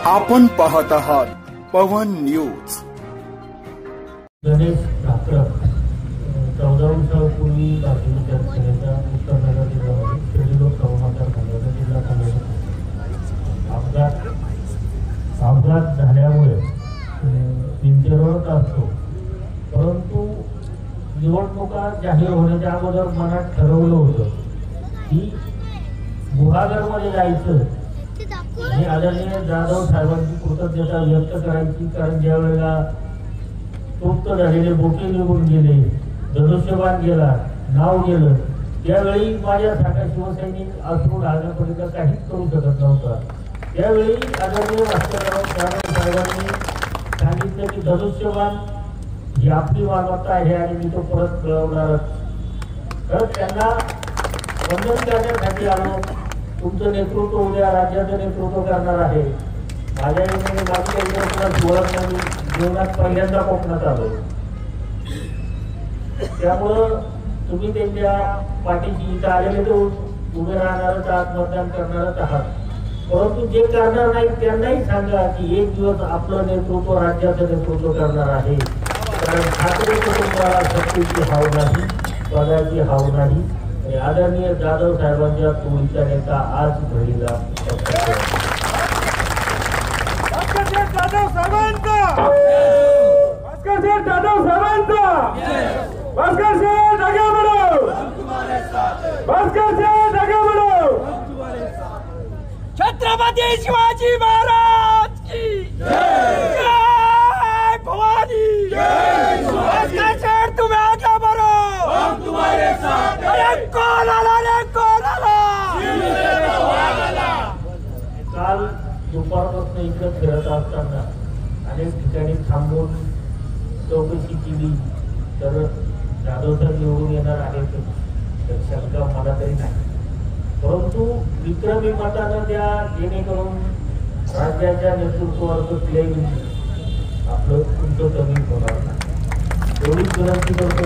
आपण पाहत आहात पवन न्यूज। गणेश ठाकरे 14 वर्षापूर्वी भारतीय जनता पक्षाच्या उत्तरनगर जिल्ह्यामध्ये शिर्डी लोकसभा मतदारसंघाचा जिल्हा काँग्रेस अपघात झाल्यामुळे पिंजऱ्यावर असतो, परंतु निवडणुका जाहीर होण्याच्या अगोदर मनात ठरवलं होतं की गुहागरमध्ये जायचं आणि आदरणीय जाधव साहेबांची कृतज्ञता व्यक्त करायची। कारण ज्या वेळेला तृप्त झालेले बोटे निघून गेले, धनुष्यबाण गेला, नाव गेलं, त्यावेळी माझ्यासारखा शिवसैनिक अश्रू ढाळण्यापर्यंत काहीच करू शकत नव्हता। त्यावेळी आदरणीय भास्करराव साहेबांनी सांगितलं की धनुष्यबाण ही आपली मालमत्ता आहे आणि मी तो परत मिळवणारच। तर त्यांना वंदन करण्यासाठी आलो। तुमचं नेतृत्व उद्या राज्याचं नेतृत्व करणार आहे। माझ्या जीवनात पहिल्यांदा कोकणात आलो, त्यामुळं तुम्ही त्यांच्या पाठीशी इथं आलेले तर उभे राहणारच आहात, मतदान करणारच आहात, परंतु जे करणार नाही त्यांनाही सांगा की एक दिवस आपलं नेतृत्व राज्याचं नेतृत्व करणार आहे। कारण ठाकरे कुटुंबाला शक्तीची हाव नाही, पदाची हाव नाही। आदरणीय जाधव साहेबांच्या तोडीचा नेता आज घडीला जाधव साहेबांचा, भास्कर जाधव साहेबांचा, भास्कर जागा बडो, भास्कर जागा बडो, छत्रपती शिवाजी महाराज की जय, भवानी जय। भास्कर तुम्हें आगे बढ़ो, हम तुम्हारे साथ। अरे कौन आला रे, कौन आला? काल दुपारपासून इकडे फिरत असताना अनेक ठिकाणी थांबून चौकशी केली तर जाधव साहेब निवडून येणार आहेत तर शंका मला तरी नाही, परंतु विक्रमी मतानं द्या जेणेकरून राज्याच्या नेतृत्वावर क्लेम आपलं तुमचं कमी होणार नाही, एवढीच विनंती करतो।